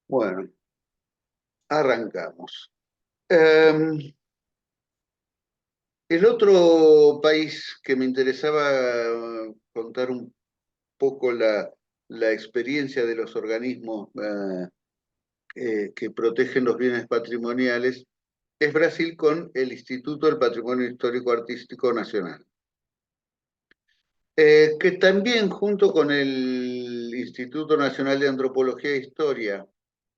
Bueno, arrancamos. Eh, el otro país que me interesaba contar un poco la experiencia de los organismos que protegen los bienes patrimoniales es Brasil con el Instituto del Patrimonio Histórico Artístico Nacional. Que también junto con el Instituto Nacional de Antropología e Historia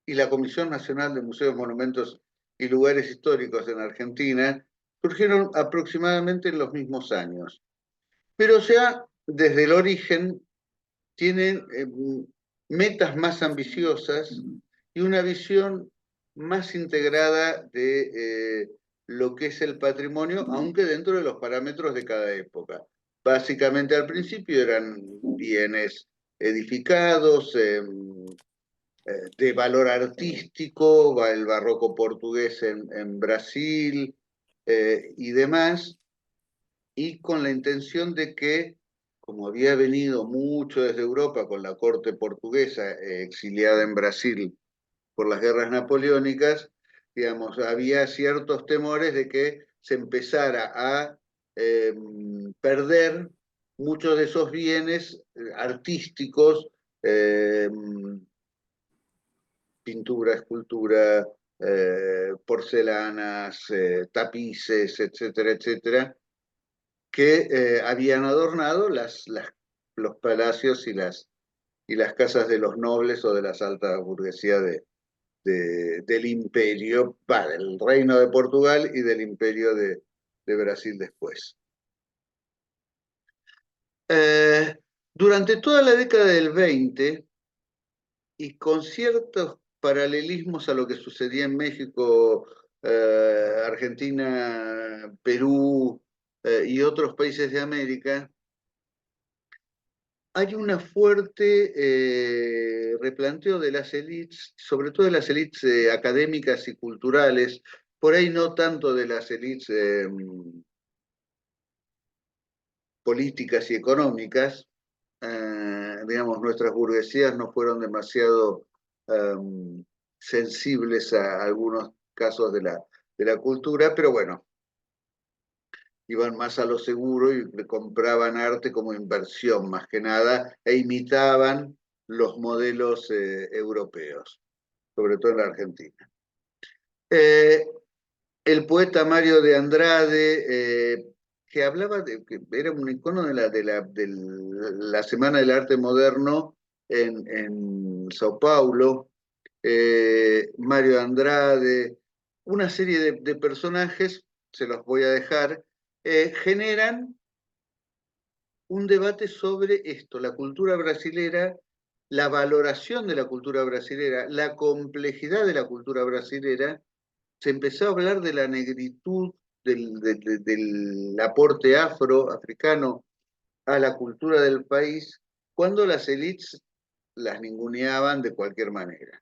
y la Comisión Nacional de Museos, Monumentos y Lugares Históricos en Argentina surgieron aproximadamente en los mismos años. Pero ya desde el origen tienen metas más ambiciosas y una visión más integrada de lo que es el patrimonio, aunque dentro de los parámetros de cada época. Básicamente al principio eran bienes edificados, de valor artístico, el barroco portugués en Brasil y demás, y con la intención de que, como había venido mucho desde Europa con la corte portuguesa exiliada en Brasil por las guerras napoleónicas, digamos, había ciertos temores de que se empezara a eh, perder muchos de esos bienes artísticos, eh, pintura, escultura, porcelanas, tapices, etcétera, etcétera, que habían adornado los palacios y las casas de los nobles o de las altas burguesía del imperio, del reino de Portugal y del imperio de Brasil después. Durante toda la década del 20 y con ciertos paralelismos a lo que sucedía en México, Argentina, Perú y otros países de América, hay una fuerte replanteo de las élites, sobre todo de las élites académicas y culturales, por ahí no tanto de las élites políticas y económicas. Digamos, nuestras burguesías no fueron demasiado sensibles a algunos casos de la cultura, pero bueno, iban más a lo seguro y compraban arte como inversión más que nada e imitaban los modelos europeos, sobre todo en la Argentina. Eh, el poeta Mario de Andrade, que hablaba de que era un icono de la Semana del Arte Moderno en Sao Paulo, Mario de Andrade, una serie de personajes, se los voy a dejar, generan un debate sobre esto, la cultura brasilera, la valoración de la cultura brasilera, la complejidad de la cultura brasilera. Se empezó a hablar de la negritud, del aporte afroafricano a la cultura del país, cuando las élites las ninguneaban de cualquier manera.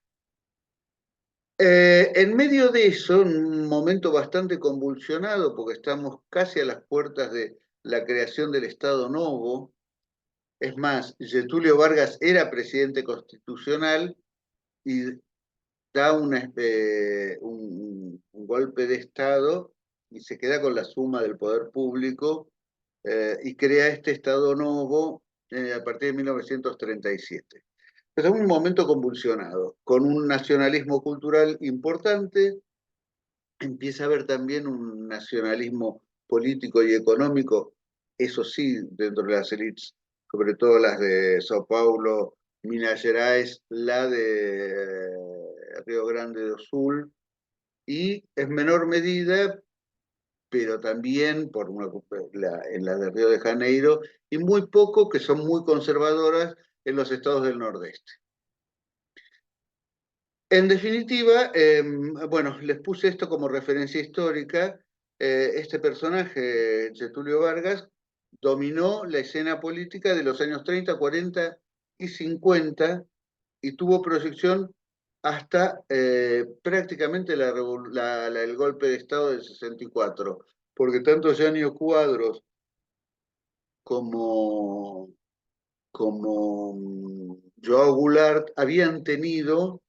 En medio de eso, en un momento bastante convulsionado, porque estamos casi a las puertas de la creación del Estado Novo, es más, Getúlio Vargas era presidente constitucional y da un golpe de Estado y se queda con la suma del poder público y crea este Estado Novo a partir de 1937. Pero es un momento convulsionado, con un nacionalismo cultural importante, empieza a haber también un nacionalismo político y económico, eso sí, dentro de las élites, sobre todo las de Sao Paulo, Minas Gerais, la de Río Grande do Sul, y en menor medida, pero también en la de Río de Janeiro, y muy poco que son muy conservadoras en los estados del Nordeste. En definitiva, bueno, les puse esto como referencia histórica. Este personaje, Getúlio Vargas, dominó la escena política de los años 30, 40 y 50 y tuvo proyección hasta prácticamente el golpe de Estado del 64, porque tanto Janio Quadros como, como Joao Goulart habían tenido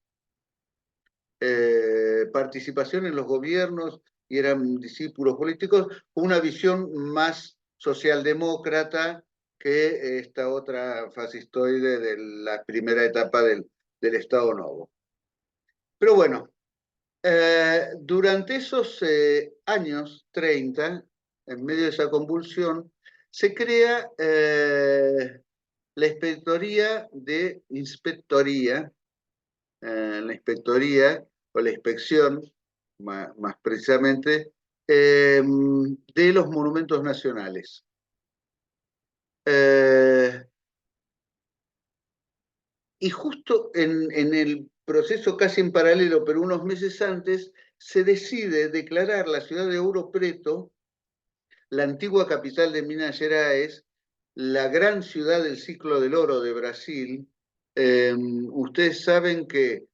participación en los gobiernos y eran discípulos políticos, con una visión más socialdemócrata que esta otra fascistoide de la primera etapa del Estado Novo. Pero bueno, durante esos años 30, en medio de esa convulsión, se crea la inspectoría o la inspección, más precisamente, de los monumentos nacionales. Y justo en el proceso casi en paralelo, pero unos meses antes, se decide declarar la ciudad de Ouro Preto, la antigua capital de Minas Gerais, la gran ciudad del ciclo del oro de Brasil. Ustedes saben que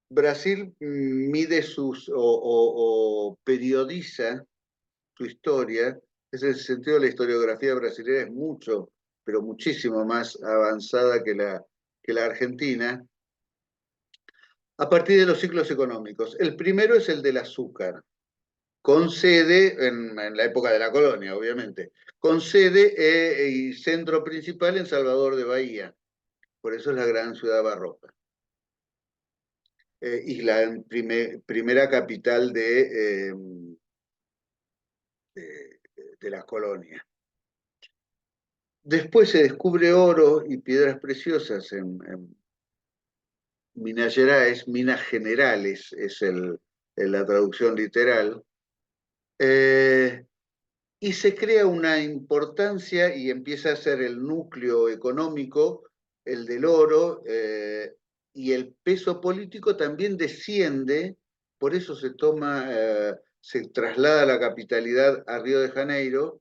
Brasil mide o periodiza su historia. En ese sentido, la historiografía brasileña es mucho, pero muchísimo más avanzada que la Argentina, a partir de los ciclos económicos. El primero es el del azúcar, con sede en la época de la colonia, obviamente, con sede y centro principal en Salvador de Bahía. Por eso es la gran ciudad barroca. Y la primera capital de la colonia. Después se descubre oro y piedras preciosas en Minas Gerais, Minas Generales es la traducción literal, y se crea una importancia y empieza a ser el núcleo económico, el del oro, y el peso político también desciende, por eso se traslada la capitalidad a Río de Janeiro.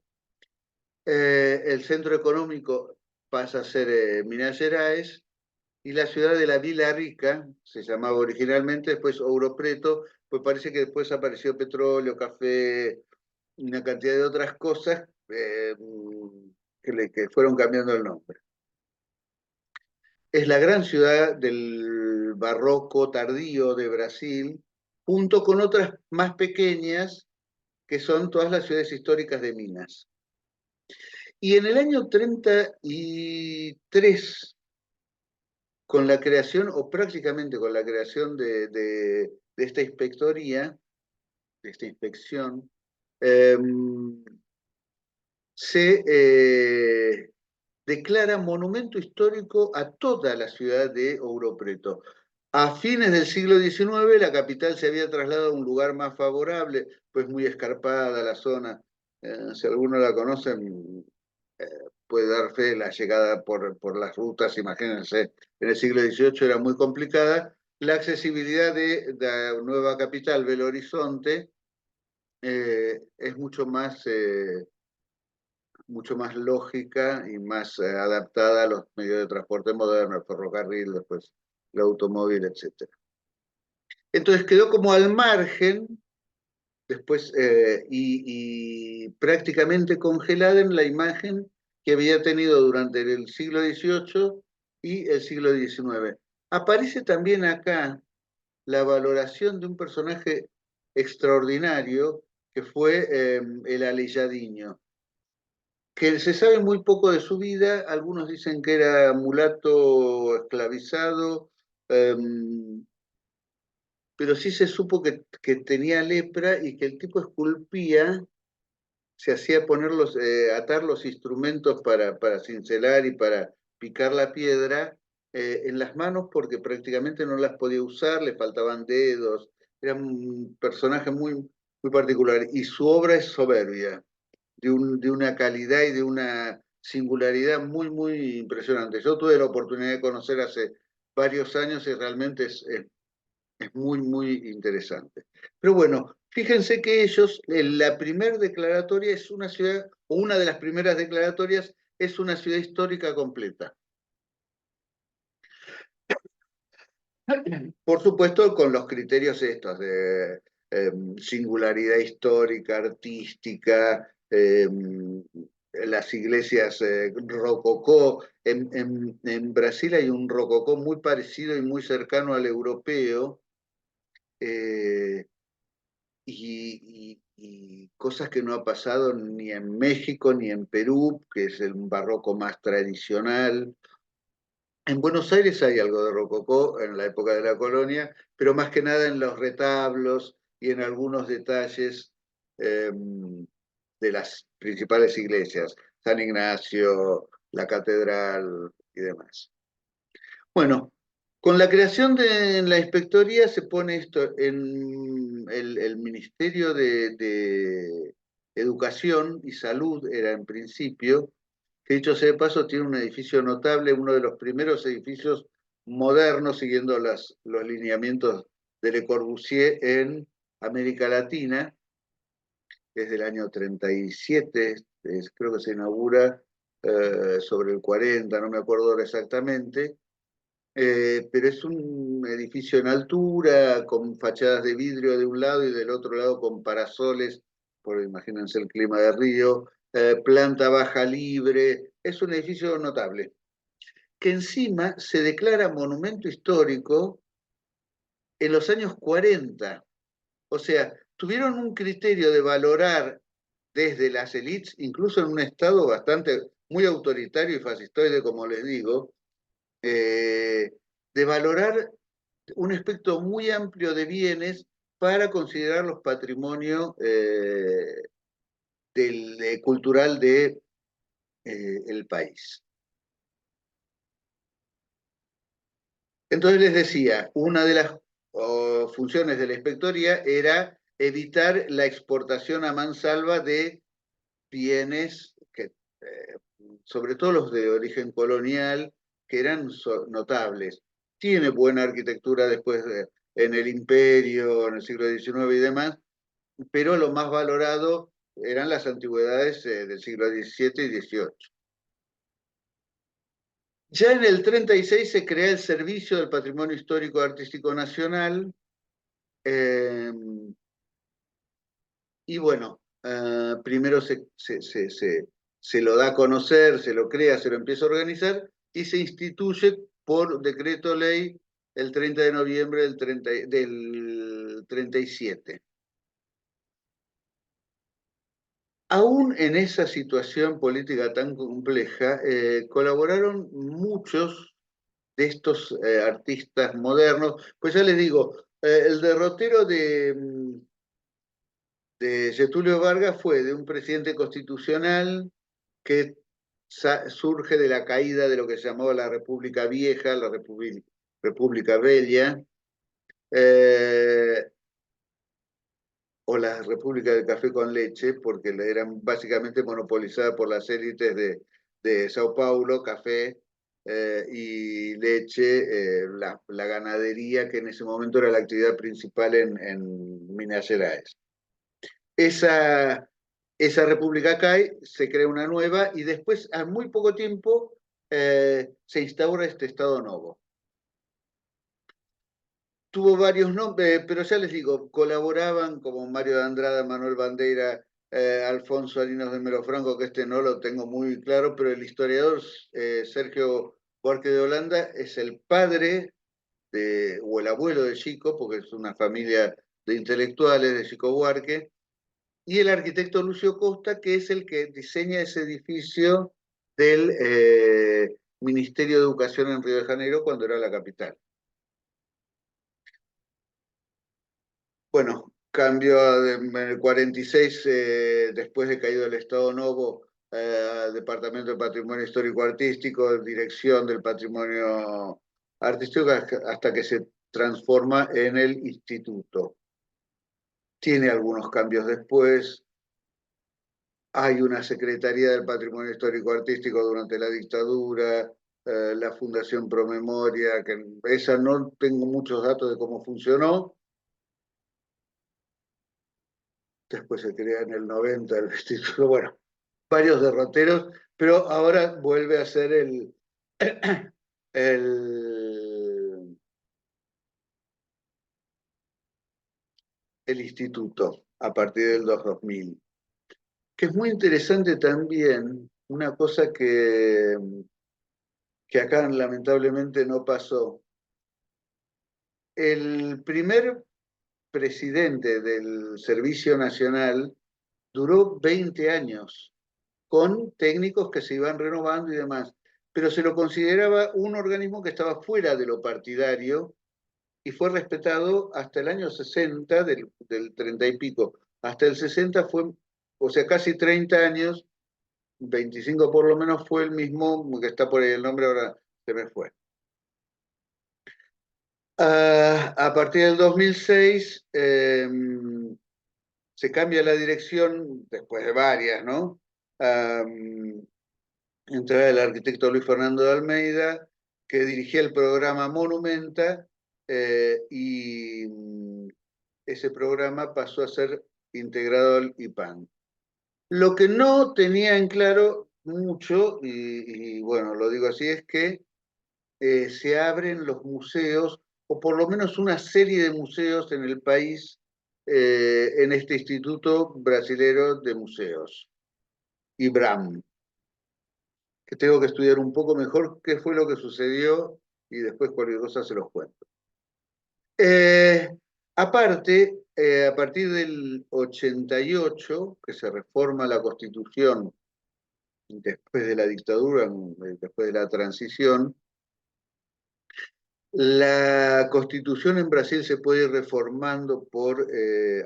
El centro económico pasa a ser Minas Gerais, y la ciudad de la Vila Rica, se llamaba originalmente, después Ouro Preto, pues parece que después apareció petróleo, café, una cantidad de otras cosas que fueron cambiando el nombre. Es la gran ciudad del barroco tardío de Brasil, junto con otras más pequeñas, que son todas las ciudades históricas de Minas. Y en el año 33, con la creación, o prácticamente con la creación de esta inspectoría, de esta inspección, eh, se declara monumento histórico a toda la ciudad de Ouro Preto. A fines del siglo XIX, la capital se había trasladado a un lugar más favorable, pues muy escarpada la zona. Si alguno la conoce, puede dar fe de la llegada por las rutas, imagínense, en el siglo XVIII era muy complicada. La accesibilidad de la nueva capital, Belo Horizonte, es mucho más lógica y más adaptada a los medios de transporte modernos, el ferrocarril, después el automóvil, etc. Entonces quedó como al margen, después, y prácticamente congelada en la imagen que había tenido durante el siglo XVIII y el siglo XIX. Aparece también acá la valoración de un personaje extraordinario que fue el Aleijadinho, que se sabe muy poco de su vida. Algunos dicen que era mulato esclavizado, pero sí se supo que tenía lepra y que el tipo esculpía, se hacía atar los instrumentos para cincelar y para picar la piedra en las manos, porque prácticamente no las podía usar, le faltaban dedos. Era un personaje muy particular y su obra es soberbia, de una calidad y de una singularidad muy impresionante. Yo tuve la oportunidad de conocer hace varios años y realmente es muy interesante. Pero bueno, fíjense que ellos, la primera declaratoria es una ciudad, o una de las primeras declaratorias es una ciudad histórica completa. Por supuesto, con los criterios estos de singularidad histórica, artística, las iglesias rococó. En Brasil hay un rococó muy parecido y muy cercano al europeo, eh, y cosas que no ha pasado ni en México ni en Perú, que es el barroco más tradicional. En Buenos Aires hay algo de rococó en la época de la colonia, pero más que nada en los retablos y en algunos detalles eh, de las principales iglesias, San Ignacio, la catedral y demás. Bueno, con la creación de la inspectoría se pone esto en el Ministerio de Educación y Salud, era en principio, que dicho sea de paso, tiene un edificio notable, uno de los primeros edificios modernos, siguiendo los lineamientos de Le Corbusier en América Latina, desde el año 37, creo que se inaugura sobre el 40, no me acuerdo ahora exactamente, pero es un edificio en altura, con fachadas de vidrio de un lado y del otro lado con parasoles, por imagínense el clima de Río, planta baja libre, es un edificio notable, que encima se declara monumento histórico en los años 40. O sea, tuvieron un criterio de valorar desde las élites, incluso en un estado bastante, muy autoritario y fascistoide, como les digo, eh, de valorar un espectro muy amplio de bienes para considerarlos patrimonio cultural de el país. Entonces les decía, una de las funciones de la inspectoría era evitar la exportación a mansalva de bienes, sobre todo los de origen colonial, que eran notables. Tiene buena arquitectura después en el Imperio, en el siglo XIX y demás, pero lo más valorado eran las antigüedades del siglo XVII y XVIII. Ya en el 36 se crea el Servicio del Patrimonio Histórico Artístico Nacional, eh, y bueno, primero se lo da a conocer, se lo crea, se lo empieza a organizar y se instituye por decreto ley el 30 de noviembre del 37. Aún en esa situación política tan compleja, colaboraron muchos de estos artistas modernos. Pues ya les digo, el derrotero de Getúlio Vargas fue de un presidente constitucional que surge de la caída de lo que se llamaba la República Vieja, la República Bella, eh, o la República del Café con Leche, porque eran básicamente monopolizadas por las élites de Sao Paulo, café y leche, la ganadería, que en ese momento era la actividad principal en Minas Gerais. Esa, esa república cae, se crea una nueva y después, a muy poco tiempo, se instaura este Estado Novo. Tuvo varios nombres, pero ya les digo, colaboraban como Mario de Andrada, Manuel Bandeira, Alfonso Arinos de Melo Franco, que este no lo tengo muy claro, pero el historiador Sergio Buarque de Holanda es el padre o el abuelo de Chico, porque es una familia de intelectuales de Chico Buarque, y el arquitecto Lucio Costa, que es el que diseña ese edificio del Ministerio de Educación en Río de Janeiro cuando era la capital. Bueno, cambio en el 46, después de caído el Estado Novo, Departamento de Patrimonio Histórico Artístico, Dirección del Patrimonio Artístico, hasta que se transforma en el Instituto. Tiene algunos cambios después. Hay una Secretaría del Patrimonio Histórico Artístico durante la dictadura, la Fundación Promemoria, que esa no tengo muchos datos de cómo funcionó. Después se crea en el 90 el Instituto, bueno, varios derroteros, pero ahora vuelve a ser el, el instituto a partir del 2000. que es muy interesante también, una cosa que acá lamentablemente no pasó. El primer presidente del Servicio Nacional duró 20 años, con técnicos que se iban renovando y demás, pero se lo consideraba un organismo que estaba fuera de lo partidario y fue respetado hasta el año 60, del 30 y pico, hasta el 60 fue, o sea, casi 30 años, 25 por lo menos fue el mismo, que está por ahí el nombre, ahora se me fue. A partir del 2006 se cambia la dirección, después de varias, ¿no? Entrada el arquitecto Luis Fernando de Almeida, que dirigía el programa Monumenta, y ese programa pasó a ser integrado al IPAN. Lo que no tenía en claro mucho, y bueno, lo digo así, es que se abren los museos, o por lo menos una serie de museos en el país, en este Instituto Brasilero de Museos, IBRAM, que tengo que estudiar un poco mejor qué fue lo que sucedió y después cualquier cosa se los cuento. Eh, Aparte, a partir del 88, que se reforma la Constitución después de la dictadura, después de la transición, la Constitución en Brasil se puede ir reformando por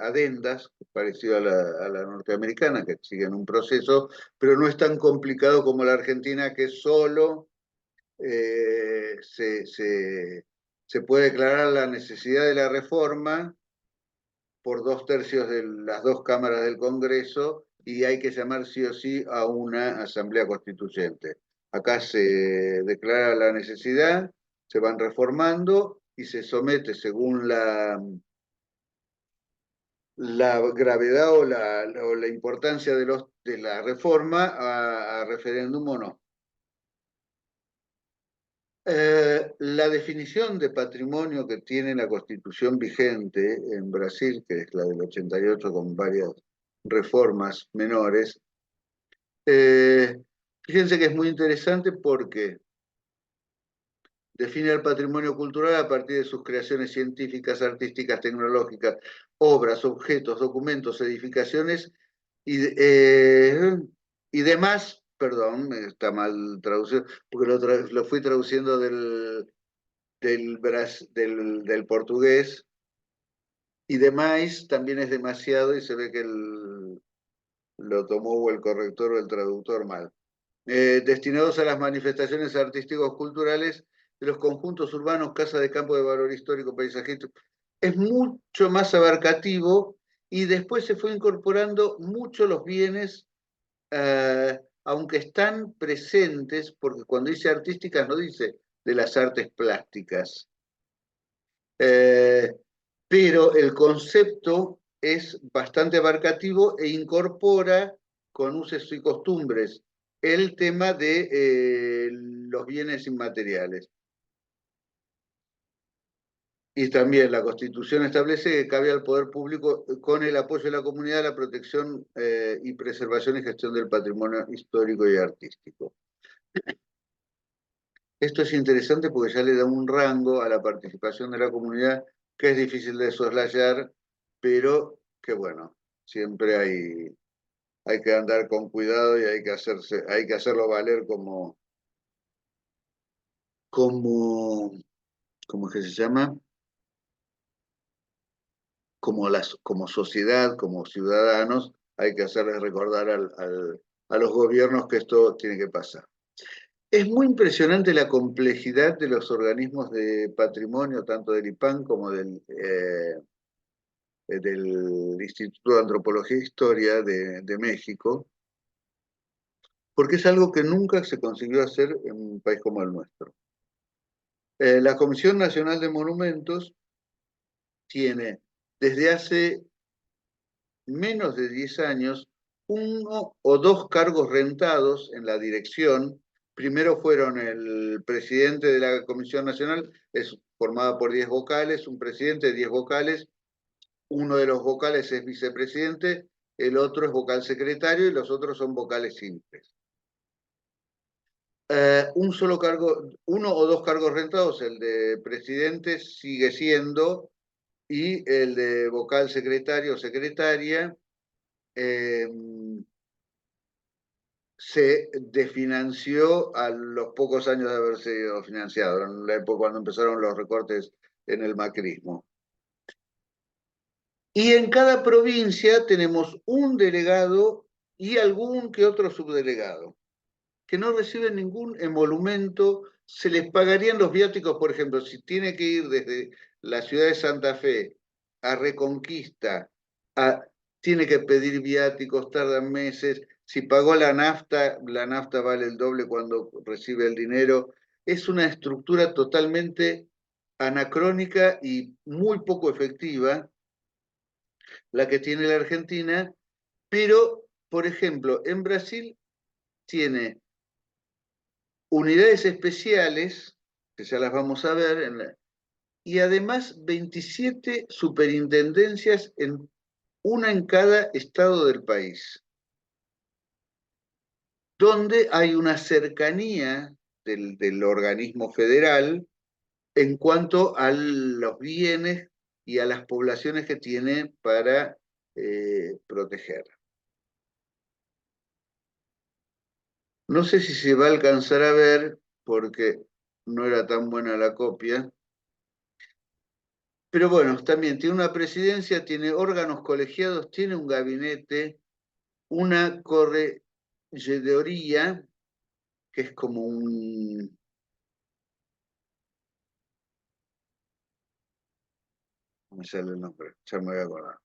adendas, parecido a la norteamericana, que siguen un proceso, pero no es tan complicado como la Argentina, que solo eh, se, se, se puede declarar la necesidad de la reforma por 2/3 de las dos cámaras del Congreso y hay que llamar sí o sí a una asamblea constituyente. Acá se declara la necesidad, se van reformando y se somete según la gravedad o la importancia de la reforma a referéndum o no. La definición de patrimonio que tiene la Constitución vigente en Brasil, que es la del 88 con varias reformas menores, eh, fíjense que es muy interesante porque define el patrimonio cultural a partir de sus creaciones científicas, artísticas, tecnológicas, obras, objetos, documentos, edificaciones y demás, perdón, está mal traducido, porque lo fui traduciendo del portugués, y demás también es demasiado y se ve que lo tomó o el corrector o el traductor mal. Destinados a las manifestaciones artísticos culturales de los conjuntos urbanos, casa de campo de valor histórico, paisajista. Es mucho más abarcativo y después se fue incorporando mucho los bienes, aunque están presentes, porque cuando dice artísticas no dice de las artes plásticas. Eh, pero el concepto es bastante abarcativo e incorpora con usos y costumbres el tema de los bienes inmateriales. Y también la Constitución establece que cabe al poder público, con el apoyo de la comunidad, la protección y preservación y gestión del patrimonio histórico y artístico. Esto es interesante porque ya le da un rango a la participación de la comunidad que es difícil de soslayar, pero que bueno, siempre hay que andar con cuidado y hay que hacerlo valer como, ¿cómo es que se llama? Como sociedad, como ciudadanos, hay que hacerles recordar a los gobiernos que esto tiene que pasar. Es muy impresionante la complejidad de los organismos de patrimonio, tanto del IPAN como del Instituto de Antropología e Historia de México, porque es algo que nunca se consiguió hacer en un país como el nuestro. La Comisión Nacional de Monumentos tiene desde hace menos de 10 años uno o dos cargos rentados en la dirección. Primero fueron el presidente de la Comisión Nacional, es formada por 10 vocales, un presidente, 10 vocales, uno de los vocales es vicepresidente el otro es vocal secretario y los otros son vocales simples. Un solo cargo, uno o dos cargos rentados, el de presidente sigue siendo, y el de vocal secretario o secretaria eh, se desfinanció a los pocos años de haber sido financiado, en la época cuando empezaron los recortes en el macrismo. Y en cada provincia tenemos un delegado y algún que otro subdelegado, que no reciben ningún emolumento, se les pagarían los viáticos, por ejemplo, si tiene que ir desde la ciudad de Santa Fe a Reconquista, a, tiene que pedir viáticos, tardan meses, si pagó la nafta vale el doble cuando recibe el dinero. Es una estructura totalmente anacrónica y muy poco efectiva la que tiene la Argentina, pero, por ejemplo, en Brasil tiene unidades especiales, que ya las vamos a ver, y además 27 superintendencias, una en cada estado del país, donde hay una cercanía del organismo federal en cuanto a los bienes y a las poblaciones que tiene para proteger. No sé si se va a alcanzar a ver, porque no era tan buena la copia, pero bueno, también tiene una presidencia, tiene órganos colegiados, tiene un gabinete, una corregedoría, que es como un... No me sale el nombre, ya me voy a acordar.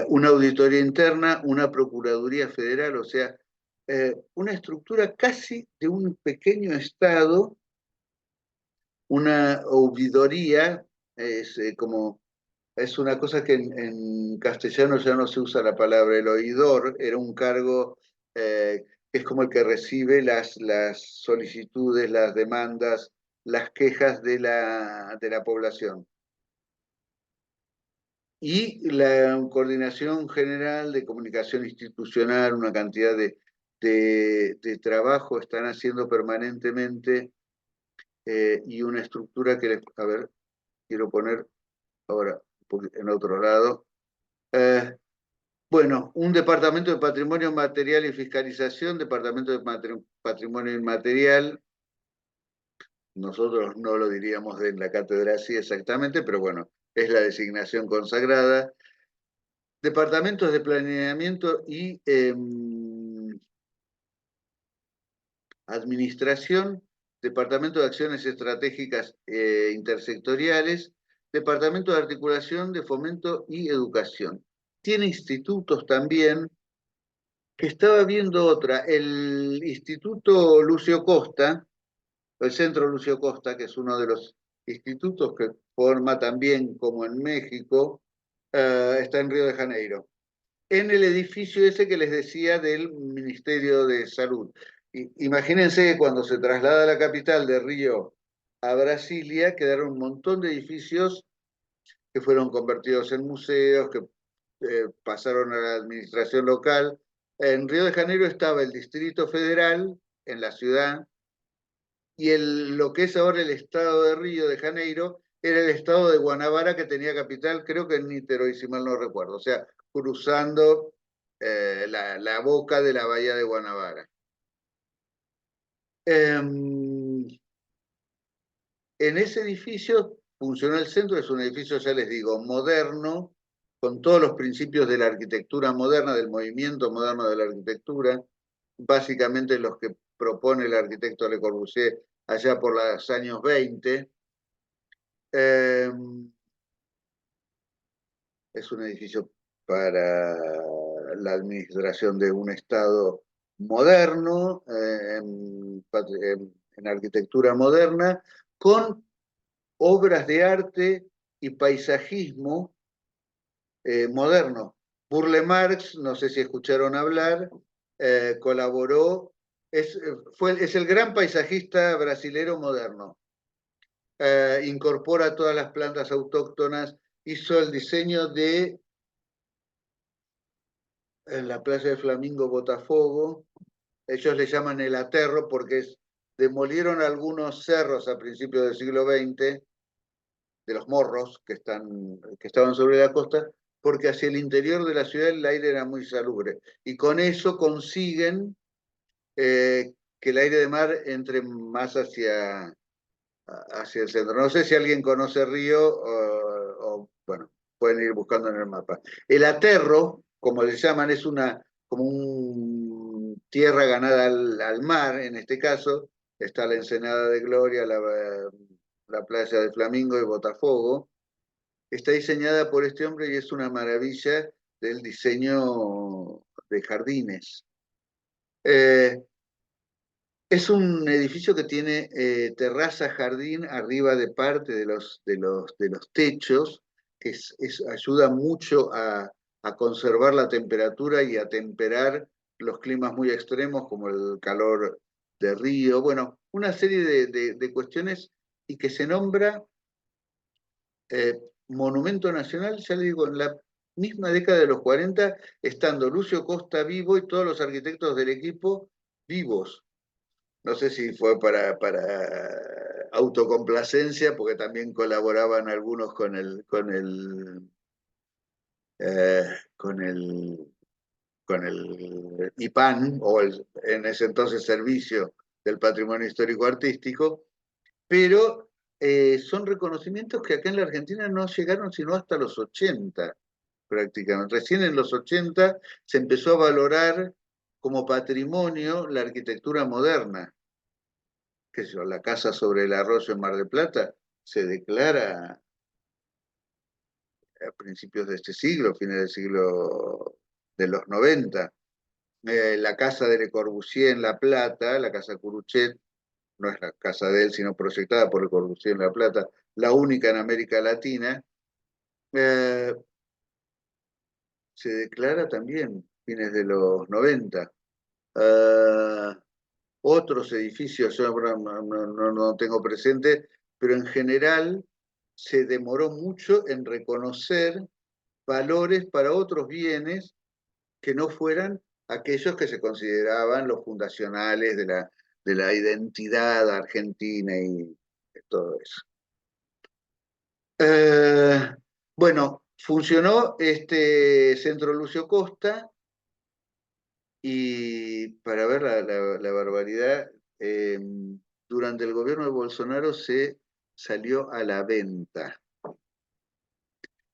Una auditoría interna, una procuraduría federal, o sea, una estructura casi de un pequeño Estado, una ouvidoría, es como... Es una cosa que en castellano ya no se usa la palabra, el oidor era un cargo que es como el que recibe las solicitudes, las demandas, las quejas de la población. Y la coordinación general de comunicación institucional, una cantidad de trabajo están haciendo permanentemente y una estructura que, a ver, quiero poner ahora en otro lado. Eh, Bueno, un departamento de patrimonio material y fiscalización, departamento de patrimonio inmaterial, nosotros no lo diríamos en la cátedra así exactamente, pero bueno, es la designación consagrada. Departamentos de planeamiento y administración, departamento de acciones estratégicas intersectoriales, departamento de articulación, de fomento y educación. Tiene institutos también, que estaba viendo otra, el Instituto Lucio Costa, el Centro Lucio Costa, que es uno de los institutos que forma también, como en México, está en Río de Janeiro, en el edificio ese que les decía del Ministerio de Salud. Imagínense que cuando se traslada la capital de Río a Brasilia, quedaron un montón de edificios que fueron convertidos en museos, que pasaron a la administración local. En Río de Janeiro estaba el Distrito Federal, en la ciudad, y lo que es ahora el estado de Río de Janeiro era el estado de Guanabara, que tenía capital, creo que en Níteroy, si mal no recuerdo, o sea, cruzando la boca de la bahía de Guanabara. En ese edificio funcionó el centro, es un edificio, ya les digo, moderno, con todos los principios de la arquitectura moderna, del movimiento moderno de la arquitectura, básicamente los que propone el arquitecto Le Corbusier allá por los años 20. Eh, es un edificio para la administración de un Estado moderno, en arquitectura moderna, con obras de arte y paisajismo moderno. Burle Marx, no sé si escucharon hablar, colaboró, es el gran paisajista brasilero moderno. Incorpora todas las plantas autóctonas, hizo el diseño de en la playa de Flamingo, Botafogo. Ellos le llaman el aterro porque demolieron algunos cerros a principios del siglo XX, de los morros que estaban sobre la costa, porque hacia el interior de la ciudad el aire era muy salubre. Y con eso consiguen que el aire de mar entre más hacia el centro. No sé si alguien conoce Río bueno, pueden ir buscando en el mapa. El aterro, como le llaman, es como un tierra ganada al mar, en este caso. Está la Ensenada de Gloria, la playa de Flamingo y Botafogo. Está diseñada por este hombre y es una maravilla del diseño de jardines. Eh, es un edificio que tiene terraza, jardín arriba de parte de los techos, que ayuda mucho a conservar la temperatura y a temperar los climas muy extremos como el calor de Río. Bueno, una serie de cuestiones y que se nombra eh, monumento nacional, ya le digo, en la misma década de los 40, estando Lucio Costa vivo y todos los arquitectos del equipo vivos. No sé si fue para autocomplacencia, porque también colaboraban algunos eh, con el, con el IPAN, en ese entonces Servicio del Patrimonio Histórico Artístico, pero son reconocimientos que acá en la Argentina no llegaron sino hasta los 80, prácticamente. Recién en los 80 se empezó a valorar como patrimonio la arquitectura moderna. Qué sé yo, la casa sobre el arroyo en Mar del Plata se declara a principios de este siglo, fines del siglo de los 90. La casa de Le Corbusier en La Plata, la casa Curuchet, no es la casa de él, sino proyectada por Le Corbusier en La Plata, la única en América Latina, eh, se declara también fines de los 90. Eh, Otros edificios, yo no tengo presente, pero en general se demoró mucho en reconocer valores para otros bienes que no fueran aquellos que se consideraban los fundacionales de la identidad argentina y todo eso. Eh, bueno, funcionó este Centro Lucio Costa y para ver la barbaridad, durante el gobierno de Bolsonaro se salió a la venta.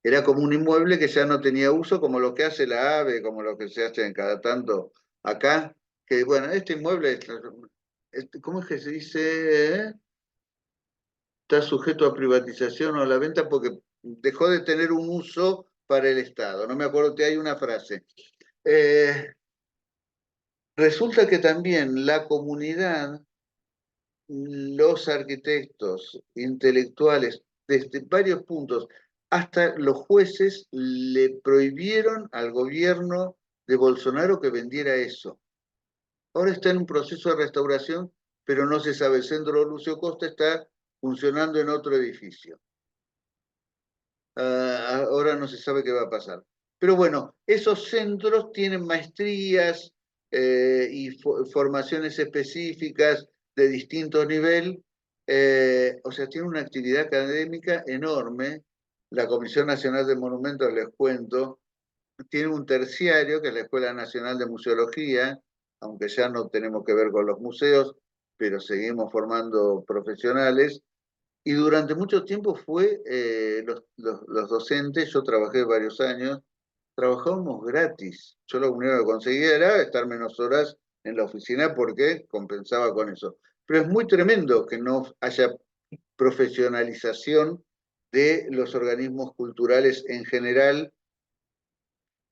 Era como un inmueble que ya no tenía uso, como lo que hace la AVE, como lo que se hace en cada tanto acá, que bueno, este inmueble, ¿cómo es que se dice? Está sujeto a privatización o a la venta porque dejó de tener un uso para el Estado. No me acuerdo, que hay una frase. Eh, Resulta que también la comunidad, los arquitectos, intelectuales, desde varios puntos, hasta los jueces le prohibieron al gobierno de Bolsonaro que vendiera eso. Ahora está en un proceso de restauración, pero no se sabe. El centro Lucio Costa está funcionando en otro edificio. Ahora no se sabe qué va a pasar. Pero bueno, esos centros tienen maestrías y formaciones específicas de distinto nivel, o sea, tiene una actividad académica enorme. La Comisión Nacional de Monumentos, les cuento, tiene un terciario, que es la Escuela Nacional de Museología, aunque ya no tenemos que ver con los museos, pero seguimos formando profesionales y durante mucho tiempo fue los docentes, yo trabajé varios años, trabajábamos gratis. Yo lo único que conseguía era estar menos horas en la oficina porque compensaba con eso. Pero es muy tremendo que no haya profesionalización de los organismos culturales en general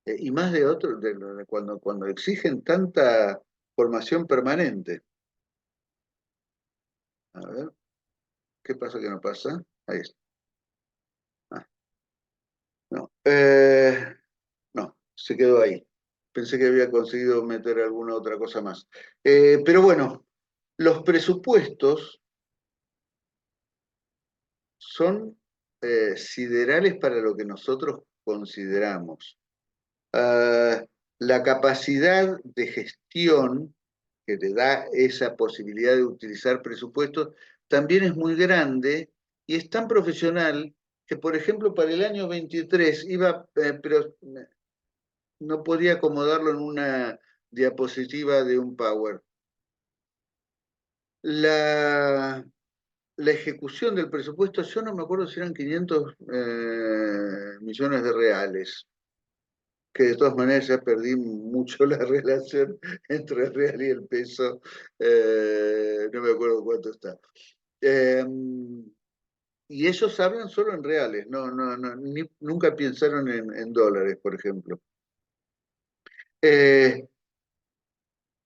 y más de otros, cuando exigen tanta formación permanente. A ver, ¿qué pasa que no pasa? Ahí está. Ah, no. No, se quedó ahí. Pensé que había conseguido meter alguna otra cosa más. Pero bueno, los presupuestos son siderales para lo que nosotros consideramos. Ah, la capacidad de gestión que te da esa posibilidad de utilizar presupuestos también es muy grande y es tan profesional que, por ejemplo, para el año 23 iba, pero no podía acomodarlo en una diapositiva de un Power. La ejecución del presupuesto, yo no me acuerdo si eran 500 millones de reales, que de todas maneras ya perdí mucho la relación entre el real y el peso, no me acuerdo cuánto está. Y ellos hablan solo en reales, nunca pensaron en dólares, por ejemplo. De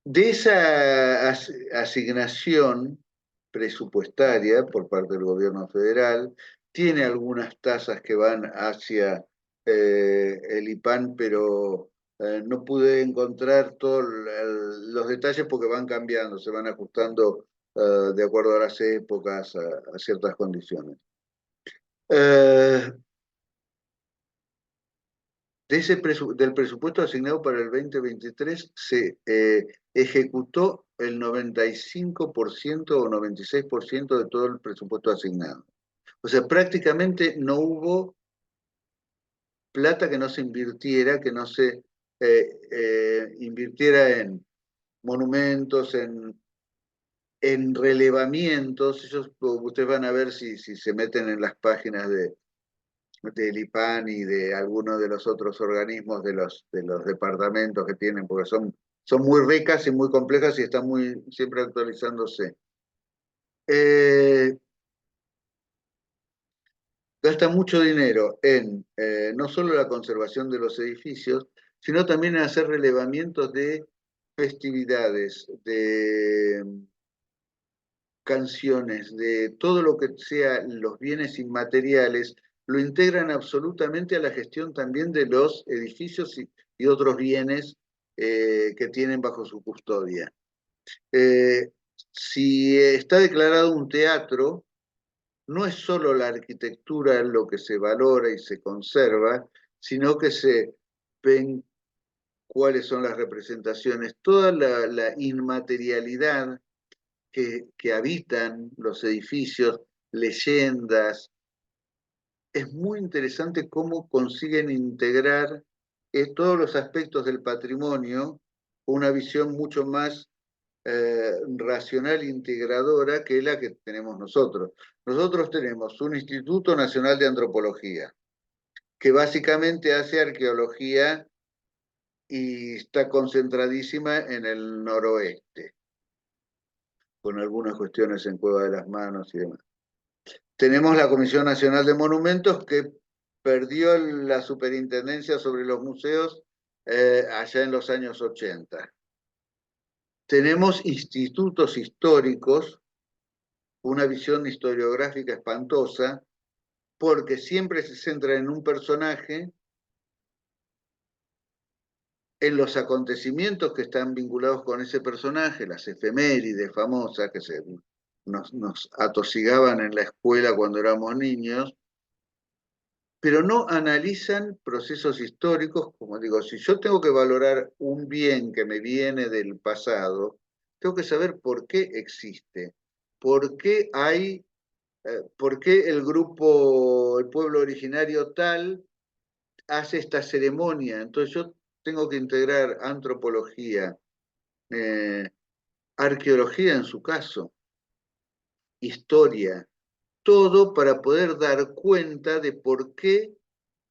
esa asignación presupuestaria por parte del gobierno federal, tiene algunas tasas que van hacia el IPAN, pero no pude encontrar todos los detalles porque van cambiando, se van ajustando de acuerdo a las épocas, a ciertas condiciones. Del presupuesto asignado para el 2023 se ejecutó el 95% o 96% de todo el presupuesto asignado. O sea, prácticamente no hubo plata que no se invirtiera, que no se invirtiera en monumentos, en relevamientos. Ustedes van a ver si se meten en las páginas del IPAN y de algunos de los otros organismos de los departamentos que tienen, porque son muy ricas y muy complejas y están siempre actualizándose. Gasta mucho dinero en no solo la conservación de los edificios, sino también en hacer relevamientos de festividades, de canciones, de todo lo que sea los bienes inmateriales, lo integran absolutamente a la gestión también de los edificios y otros bienes que tienen bajo su custodia. Si está declarado un teatro, no es solo la arquitectura lo que se valora y se conserva, sino que se ven cuáles son las representaciones, toda la inmaterialidad que habitan los edificios, leyendas. Es muy interesante cómo consiguen integrar todos los aspectos del patrimonio con una visión mucho más racional e integradora que la que tenemos nosotros. Nosotros tenemos un Instituto Nacional de Antropología, que básicamente hace arqueología y está concentradísima en el noroeste, con algunas cuestiones en Cueva de las Manos y demás. Tenemos la Comisión Nacional de Monumentos, que perdió la superintendencia sobre los museos allá en los años 80. Tenemos institutos históricos, una visión historiográfica espantosa, porque siempre se centra en un personaje, en los acontecimientos que están vinculados con ese personaje, las efemérides famosas que nos atosigaban en la escuela cuando éramos niños, pero no analizan procesos históricos. Como digo, si yo tengo que valorar un bien que me viene del pasado, tengo que saber por qué existe, por qué por qué el pueblo originario tal, hace esta ceremonia. Entonces yo tengo que integrar antropología, arqueología en su caso, historia, todo para poder dar cuenta de por qué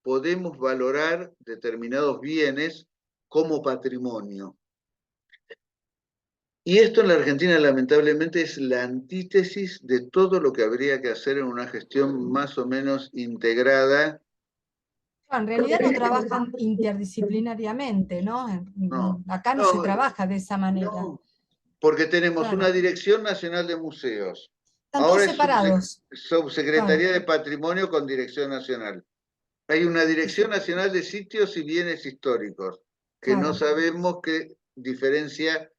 podemos valorar determinados bienes como patrimonio. Y esto en la Argentina lamentablemente es la antítesis de todo lo que habría que hacer en una gestión más o menos integrada. En realidad no trabajan interdisciplinariamente, ¿no? No, Acá no se no, trabaja de esa manera. no, porque tenemos Claro. una Dirección Nacional de Museos. Están todos Ahora es separados. Subsecretaría de Patrimonio con Dirección Nacional. Hay una Dirección Nacional de Sitios y Bienes Históricos, que no Claro. sabemos qué diferencia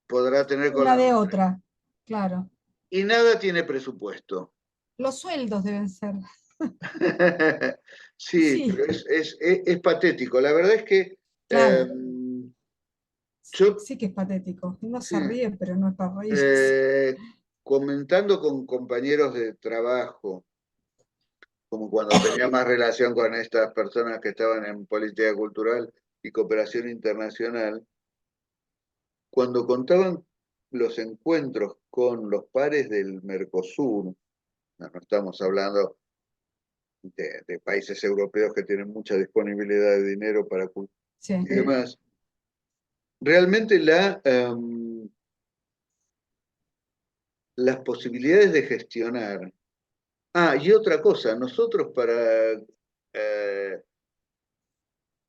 podrá tener con Una la de otra. otra, claro. Y nada tiene presupuesto. Los sueldos deben ser. Sí, Sí, pero es patético. La verdad es que claro. Yo, Sí que es patético. Uno sí, se ríe, pero no es para reírse. comentando con compañeros de trabajo, como cuando tenía más relación con estas personas que estaban en política cultural y cooperación internacional, cuando contaban los encuentros con los pares del Mercosur, no estamos hablando de países europeos que tienen mucha disponibilidad de dinero para cultura Sí, y demás, realmente las posibilidades de gestionar. Ah, y otra cosa, nosotros para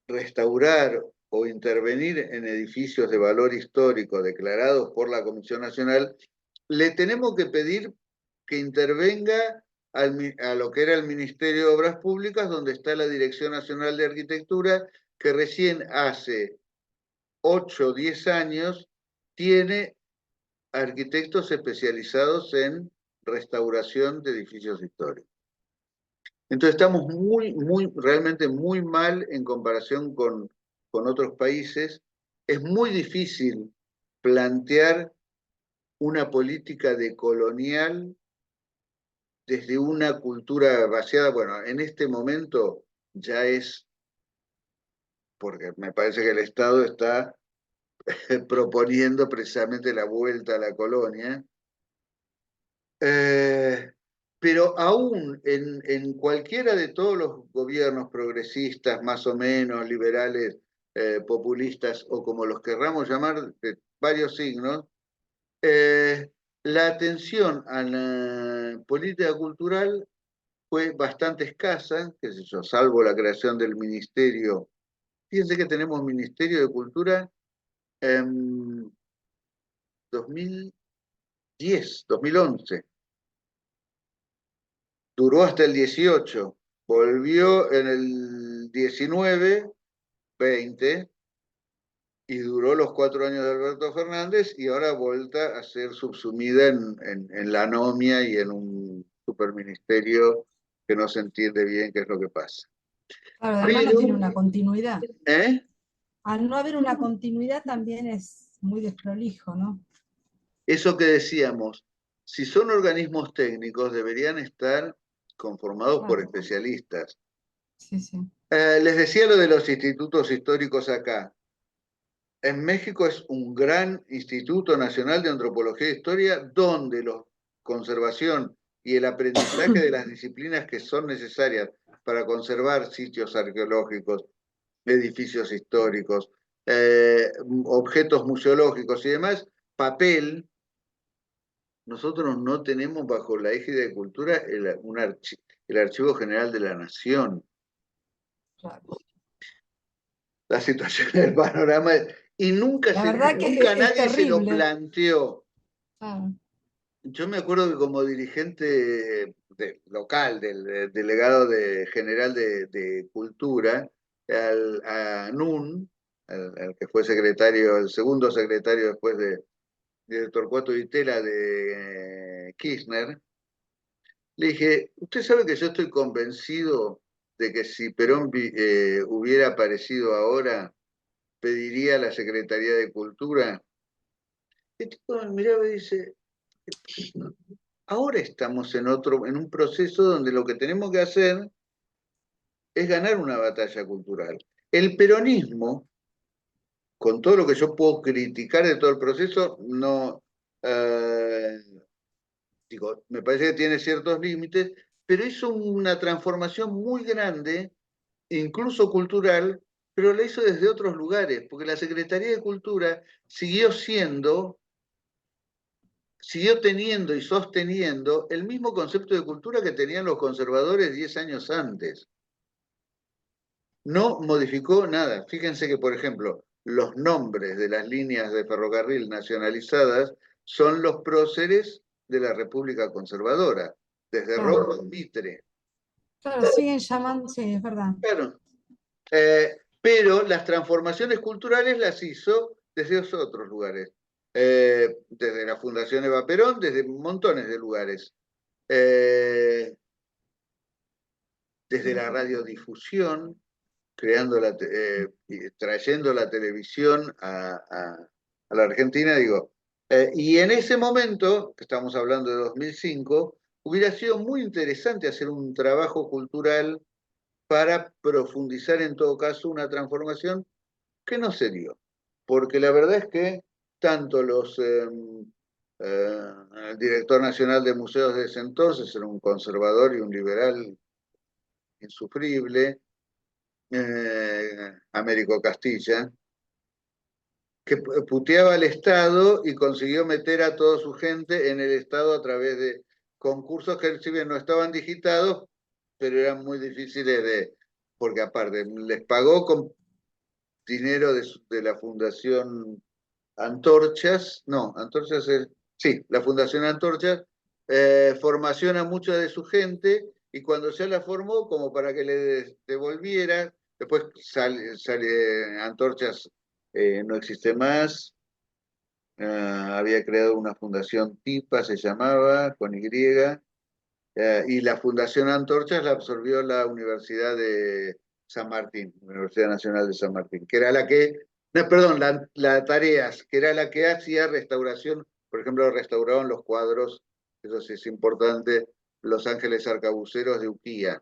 restaurar o intervenir en edificios de valor histórico declarados por la Comisión Nacional, le tenemos que pedir que intervenga a lo que era el Ministerio de Obras Públicas, donde está la Dirección Nacional de Arquitectura, que recién hace 8 o 10 años tiene arquitectos especializados en restauración de edificios históricos. Entonces estamos realmente muy mal en comparación con otros países. Es muy difícil plantear una política decolonial desde una cultura vaciada. Bueno, en este momento ya es, porque me parece que el Estado está proponiendo precisamente la vuelta a la colonia. Eh, pero aún en cualquiera de todos los gobiernos progresistas, más o menos, liberales, populistas, o como los querramos llamar, de varios signos, eh, la atención a la política cultural fue bastante escasa, qué sé yo, salvo la creación del ministerio. Fíjense que tenemos Ministerio de Cultura en 2010, 2011. Duró hasta el 18, volvió en el 19, 20, y duró los 4 años de Alberto Fernández, y ahora vuelta a ser subsumida en la anomia y en un superministerio que no se entiende bien qué es lo que pasa. claro, además no Pero, tiene una continuidad. ¿eh? Al no haber una continuidad también es muy desprolijo, ¿no? Eso que decíamos, si son organismos técnicos, deberían estar conformados por Claro, especialistas. sí, sí. Les decía lo de los institutos históricos acá. En México es un gran Instituto Nacional de Antropología e Historia donde la conservación y el aprendizaje de las disciplinas que son necesarias para conservar sitios arqueológicos, edificios históricos, objetos museológicos y demás, papel. Nosotros no tenemos bajo la égida de cultura el Archivo General de la Nación. Claro. La situación del panorama y La verdad que nunca es nadie se lo terrible. planteó. Claro. Yo me acuerdo que como dirigente local, delegado general de Cultura, a Nun, al que fue secretario, el segundo secretario después de Torcuato Di Tella de Kirchner, le dije, usted sabe que yo estoy convencido de que si Perón hubiera aparecido ahora, pediría a la Secretaría de Cultura. El tipo me miraba y dice, ahora estamos en un proceso donde lo que tenemos que hacer es ganar una batalla cultural. El peronismo, con todo lo que yo puedo criticar de todo el proceso, no, eh, digo, me parece que tiene ciertos límites, pero hizo una transformación muy grande, incluso cultural, pero la hizo desde otros lugares, porque la Secretaría de Cultura siguió teniendo y sosteniendo el mismo concepto de cultura que tenían los conservadores 10 años antes. No modificó nada. Fíjense que, por ejemplo, los nombres de las líneas de ferrocarril nacionalizadas son los próceres de la República Conservadora, desde Claro, Rojas Mitre. claro, siguen llamando, sí, es verdad. Claro. Pero las transformaciones culturales las hizo desde otros lugares. Desde la Fundación Eva Perón, desde montones de lugares. Desde la radiodifusión. y trayendo la televisión a la Argentina, digo, y en ese momento, que estamos hablando de 2005, hubiera sido muy interesante hacer un trabajo cultural para profundizar en todo caso una transformación que no se dio, porque la verdad es que tanto el director nacional de museos de ese entonces era un conservador y un liberal insufrible, Américo Castilla, que puteaba al Estado y consiguió meter a toda su gente en el Estado a través de concursos que si bien no estaban digitados, pero eran muy difíciles porque aparte les pagó con dinero de la Fundación Antorchas, no, Antorchas es, sí, la Fundación Antorchas, formación a mucha de su gente y cuando ya la formó, como para que le devolviera, después sale Antorchas, no existe más, había creado una fundación TIPA, se llamaba, con Y, y la Fundación Antorchas la absorbió la Universidad de San Martín, Universidad Nacional de San Martín, que era la que, no, perdón, la Tareas, que era la que hacía restauración, por ejemplo, restauraron los cuadros, eso sí es importante, Los Ángeles Arcabuceros de Uquía.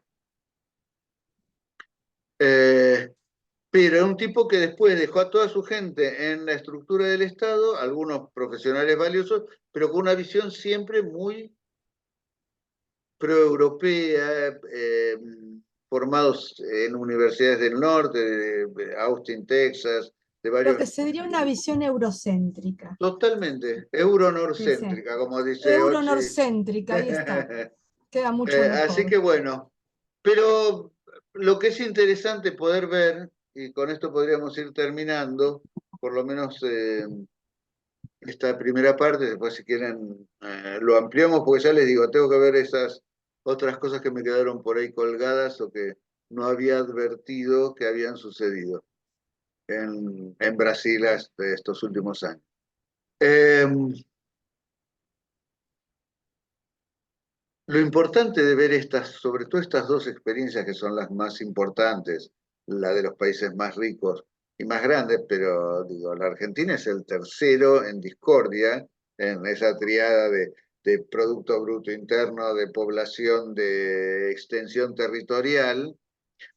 Pero era un tipo que después dejó a toda su gente en la estructura del Estado, algunos profesionales valiosos, pero con una visión siempre muy proeuropea, formados en universidades del norte, de Austin, Texas, de Lo varios. que sería una visión eurocéntrica. Totalmente, Sí, sí. euronorcéntrica, como dice Ochi. Euronorcéntrica, ahí está. Queda mucho Así mejor. que bueno, pero lo que es interesante poder ver, y con esto podríamos ir terminando, por lo menos esta primera parte, después si quieren lo ampliamos, porque ya les digo, tengo que ver esas otras cosas que me quedaron por ahí colgadas o que no había advertido que habían sucedido en Brasil estos últimos años. Eh, lo importante de ver estas, sobre todo estas dos experiencias que son las más importantes, la de los países más ricos y más grandes, pero digo, la Argentina es el tercero en discordia en esa triada de Producto Bruto Interno, de población, de extensión territorial.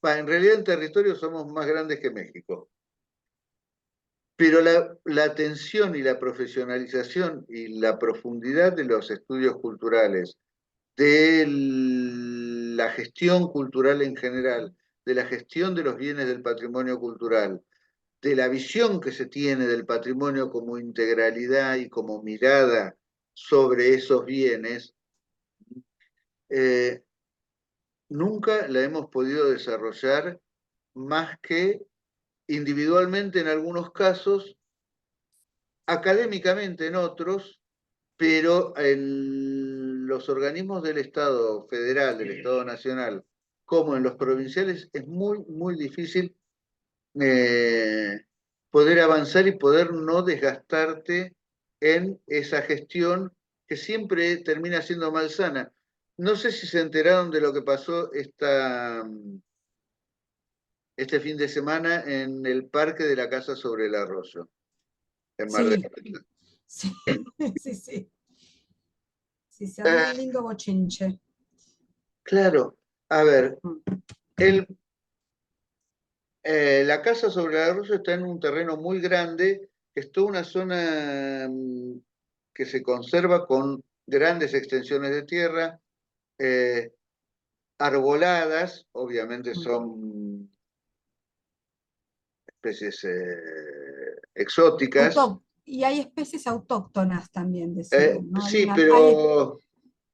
En realidad en territorio somos más grandes que México, pero la atención y la profesionalización y la profundidad de los estudios culturales de la gestión cultural en general, de la gestión de los bienes del patrimonio cultural, de la visión que se tiene del patrimonio como integralidad y como mirada sobre esos bienes, eh, nunca la hemos podido desarrollar más que individualmente en algunos casos, académicamente en otros, pero en los organismos del Estado federal, del Estado nacional, como en los provinciales, es muy, muy difícil eh, poder avanzar y poder no desgastarte en esa gestión que siempre termina siendo malsana. No sé si se enteraron de lo que pasó este fin de semana en el Parque de la Casa sobre el Arroyo, en Mar del Sí, Plata. sí, sí, sí. Sí, se armó Eh, un lindo bochinche. claro, a ver, Mm. el la casa sobre el arroyo está en un terreno muy grande, que es toda una zona que se conserva con grandes extensiones de tierra, eh, arboladas, obviamente son especies exóticas. Y hay especies autóctonas también, decían, ¿no? Sí,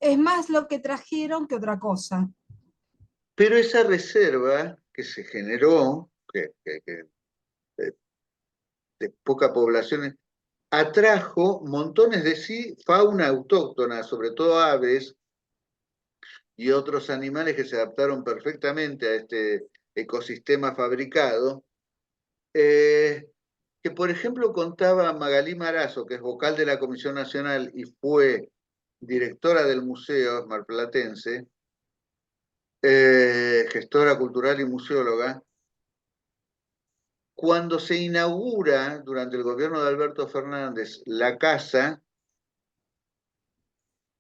Es más lo que trajeron que otra cosa. pero esa reserva que se generó, eh, de poca población, atrajo montones de sí fauna autóctona, sobre todo aves, y otros animales que se adaptaron perfectamente a este ecosistema fabricado, que por ejemplo contaba Magalí Marazo, que es vocal de la Comisión Nacional y fue directora del museo marplatense, gestora cultural y museóloga, cuando se inaugura durante el gobierno de Alberto Fernández la casa,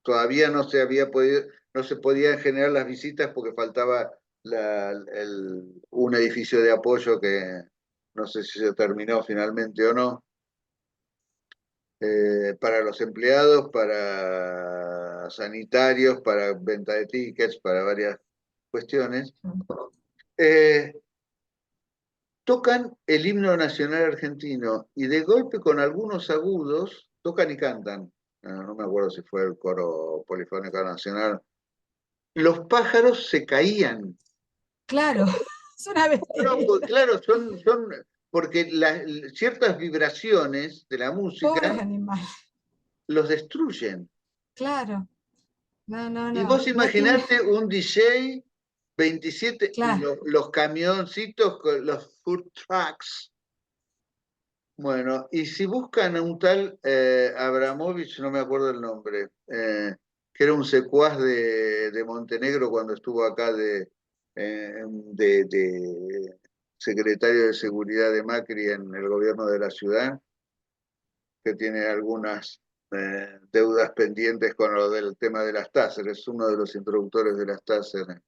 todavía no se había podido, no se podían generar las visitas porque faltaba un edificio de apoyo que no sé si se terminó finalmente o no, para los empleados, para sanitarios, para venta de tickets, para varias cuestiones. Eh, Tocan el himno nacional argentino y de golpe con algunos agudos tocan y cantan. No me acuerdo si fue el coro polifónico nacional. Los pájaros se caían. Claro, es una No, bestialidad. pues, claro, son porque ciertas vibraciones de la Pobres música animales. los destruyen. Claro. No, no, Y no. vos No tiene. imaginate un DJ 27, Claro. los camioncitos, los food trucks. Bueno, y si buscan a un tal Abramovich, no me acuerdo el nombre, que era un secuaz de Montenegro cuando estuvo acá de secretario de Seguridad de Macri en el gobierno de la ciudad, que tiene algunas deudas pendientes con lo del tema de las TASER, es uno de los introductores de las TASER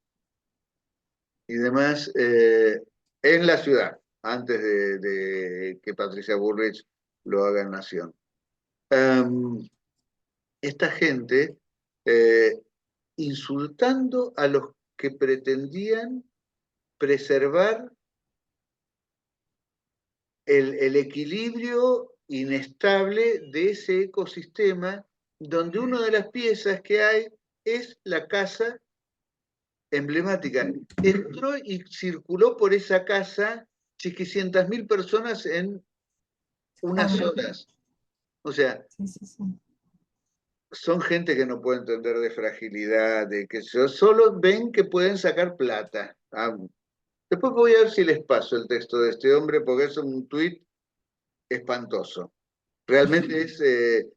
y demás, en la ciudad, antes de que Patricia Bullrich lo haga en Nación. Esta gente eh, insultando a los que pretendían preservar el equilibrio inestable de ese ecosistema, donde una de las piezas que hay es la casa emblemática. Entró y circuló por esa casa 600.000 personas en unas Claro. horas. O sea, Sí, sí, sí. son gente que no puede entender de fragilidad, de que solo ven que pueden sacar plata. Después voy a ver si les paso el texto de este hombre, porque es un tuit espantoso. Realmente es de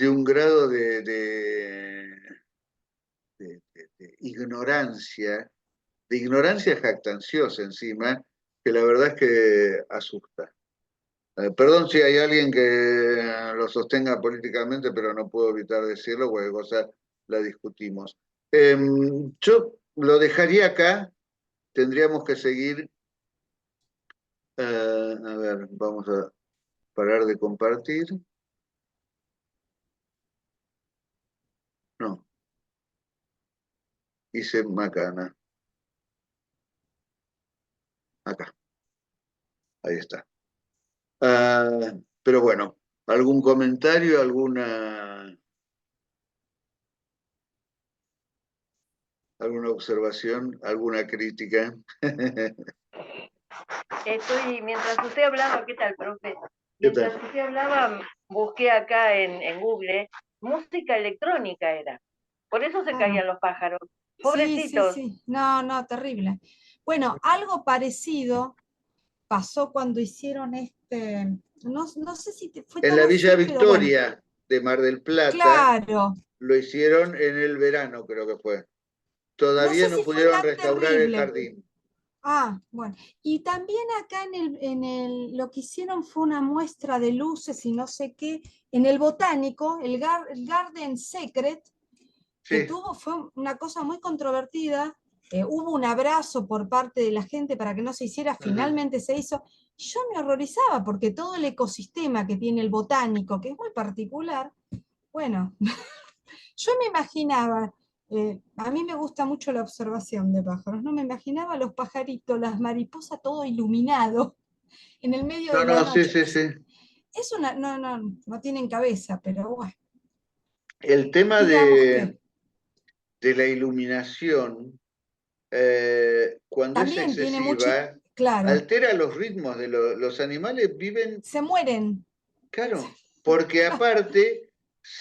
un grado de ignorancia jactanciosa encima, que la verdad es que asusta. Perdón si hay alguien que lo sostenga políticamente, pero no puedo evitar decirlo, cualquier cosa la discutimos. Yo lo dejaría acá, tendríamos que seguir. A ver, vamos a parar de compartir. No, hice macana. Acá, ahí está. Pero bueno, ¿algún comentario, alguna observación, alguna crítica? Mientras usted hablaba, ¿qué tal, profe? ¿Qué Mientras tal? usted hablaba, busqué acá en Google, música electrónica era. Por eso se Claro. caían los pájaros. Sí, sí, Pobrecitos. sí. No, no, terrible. Bueno, algo parecido pasó cuando hicieron no, no sé si fue En tan la Villa así, pero bueno, Victoria de Mar del Plata claro, lo hicieron en el verano, creo que fue. no Todavía sé no si fue pudieron tan restaurar el terrible. jardín. Ah, bueno. Y también acá lo que hicieron fue una muestra de luces y no sé qué, en el botánico, el Garden Secret, que Sí. fue una cosa muy controvertida. Hubo un abrazo por parte de la gente para que no se hiciera, Ajá. finalmente se hizo. Yo me horrorizaba porque todo el ecosistema que tiene el botánico, que es muy particular, bueno, yo me imaginaba, a mí me gusta mucho la observación de pájaros, ¿no? Me imaginaba los pajaritos, las mariposas, todo iluminado en el medio No, de la no, sí, noche. sí, sí. No, no, no tienen cabeza, pero bueno, El tema digamos que de la iluminación, cuando es también tiene mucho, excesiva, claro, altera los ritmos de los animales, viven, se mueren. claro, porque aparte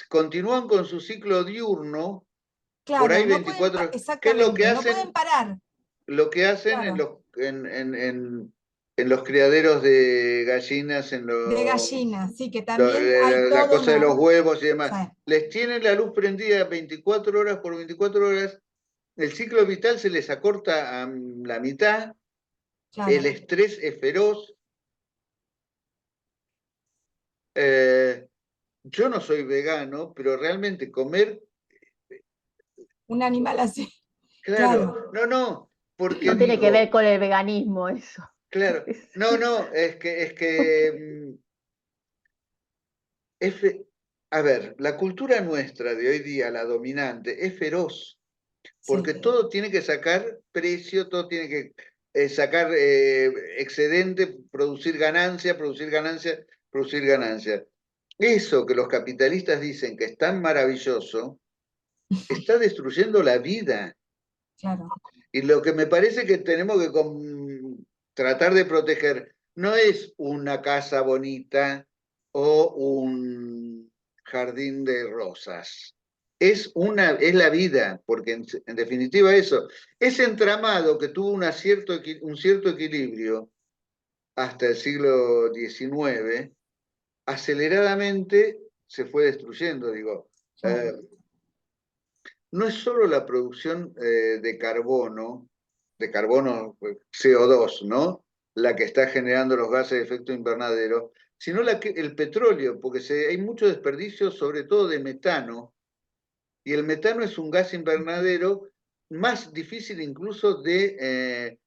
continúan con su ciclo diurno, por ahí Claro, no pueden, 24, ¿qué es exactamente, no pueden parar, lo que hacen claro, en los criaderos de gallinas, de gallinas, sí, que también hay la todo cosa de los una, huevos y o demás? sea, Les tienen la luz prendida 24 horas por 24 horas, el ciclo vital se les acorta a la mitad, el claro, estrés es feroz, Yo no soy vegano, pero realmente comer, Un animal así, claro, claro. no, porque No tiene que ver digo, con el veganismo eso. claro, no, es fe- a ver, la cultura nuestra de hoy día, la dominante, es feroz, porque Sí, todo tiene que sacar precio, todo tiene que sacar excedente, producir ganancia, producir ganancia, producir ganancia. Eso que los capitalistas dicen que es tan maravilloso, está destruyendo la vida. claro. Y lo que me parece que tenemos que tratar de proteger no es una casa bonita o un jardín de rosas. Es la vida, porque en definitiva eso, ese entramado que tuvo un cierto equilibrio hasta el siglo XIX, aceleradamente se fue destruyendo, digo. Claro. No es solo la producción de carbono CO2, ¿no? La que está generando los gases de efecto invernadero, sino el petróleo, porque hay mucho desperdicio, sobre todo de metano, y el metano es un gas invernadero más difícil incluso de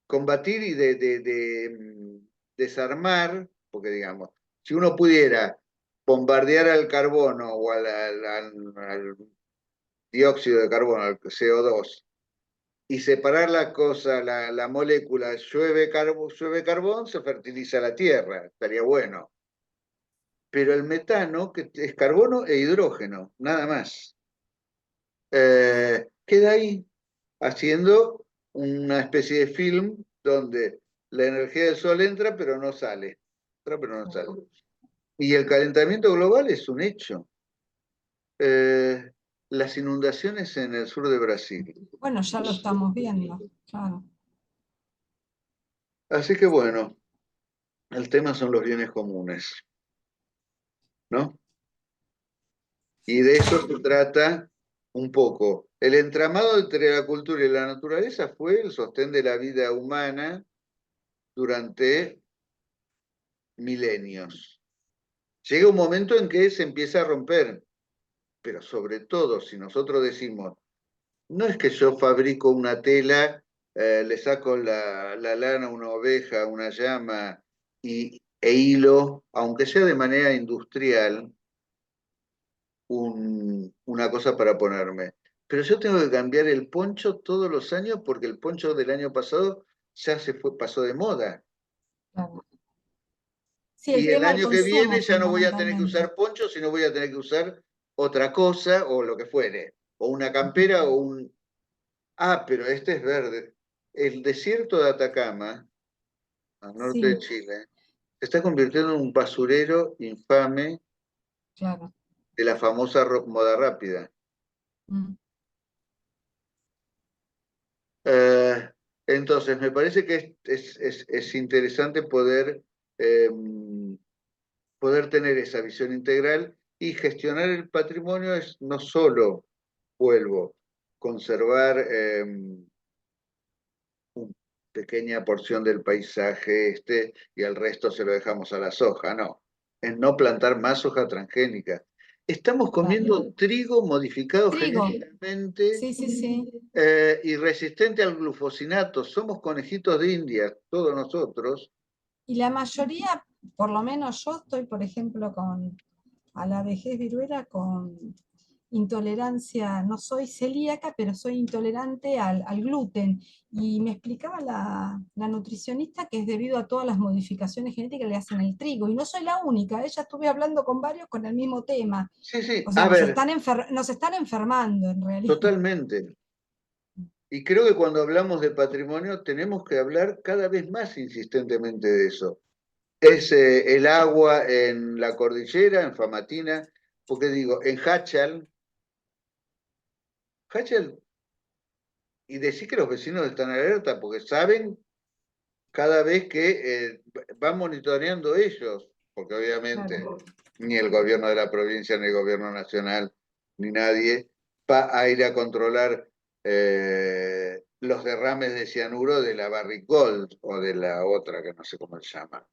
combatir y de desarmar, porque digamos, si uno pudiera bombardear al carbono o al dióxido de carbono, el CO2, y separar la cosa, la molécula, llueve carbón, se fertiliza la tierra, estaría bueno. Pero el metano, que es carbono e hidrógeno, nada más, queda ahí haciendo una especie de film donde la energía del sol entra pero no sale. Entra pero no sale. Y el calentamiento global es un hecho. Eh, las inundaciones en el sur de Brasil. Bueno, ya lo estamos viendo, claro. Así que bueno, el tema son los bienes comunes, ¿no? Y de eso se trata un poco. El entramado entre la cultura y la naturaleza fue el sostén de la vida humana durante milenios. Llega un momento en que se empieza a romper, pero sobre todo si nosotros decimos, no es que yo fabrico una tela, le saco la lana a una oveja, una llama e hilo, aunque sea de manera industrial, una cosa para ponerme. Pero yo tengo que cambiar el poncho todos los años porque el poncho del año pasado ya pasó de moda. Claro. Sí, el Y el tema del año que consumo viene ya no voy a tener que fundamentalmente. usar poncho, sino voy a tener que usar otra cosa o lo que fuere. O una campera o un... Ah, pero este es verde. El desierto de Atacama, al norte de Sí, Chile, se está convirtiendo en un basurero infame claro. de la famosa moda rápida. Mm. Eh, entonces, me parece que es interesante eh, poder tener esa visión integral y gestionar el patrimonio es no solo, vuelvo, conservar una pequeña porción del paisaje y el resto se lo dejamos a la soja, no, es no plantar más soja transgénica. Estamos Claro. comiendo trigo modificado Trigo, genéticamente sí, sí, sí. y resistente al glufosinato. Somos conejitos de India, todos nosotros. Y la mayoría, por lo menos yo estoy, por ejemplo, a la vejez viruela con intolerancia, no soy celíaca, pero soy intolerante al gluten. Y me explicaba la nutricionista que es debido a todas las modificaciones genéticas que le hacen al trigo. Y no soy la única, ella estuve hablando con varios con el mismo tema. Sí, sí, O sea, a ver, nos están enfermando en realidad. totalmente. Y creo que cuando hablamos de patrimonio tenemos que hablar cada vez más insistentemente de eso. Es el agua en la cordillera, en Famatina, porque digo, en Hachal, y decir que los vecinos están alerta porque saben cada vez que van monitoreando ellos, porque obviamente Claro, ni el gobierno de la provincia, ni el gobierno nacional, ni nadie va a ir a controlar los derrames de cianuro de la Barrick Gold o de la otra que no sé cómo se llama.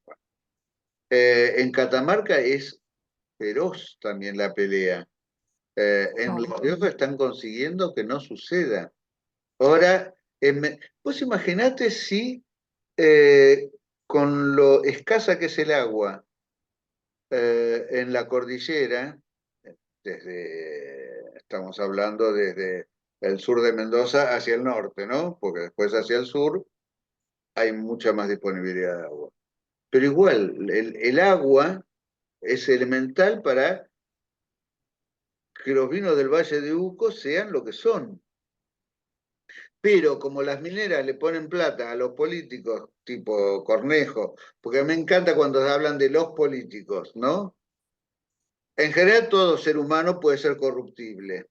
En Catamarca es feroz también la pelea. En La Rioja están consiguiendo que no suceda. Ahora, vos imaginate si con lo escasa que es el agua en la cordillera, estamos hablando desde el sur de Mendoza hacia el norte, ¿no? Porque después hacia el sur hay mucha más disponibilidad de agua. Pero igual, el agua es elemental para que los vinos del Valle de Uco sean lo que son. Pero como las mineras le ponen plata a los políticos, tipo Cornejo, porque me encanta cuando hablan de los políticos, ¿no? En general todo ser humano puede ser corruptible.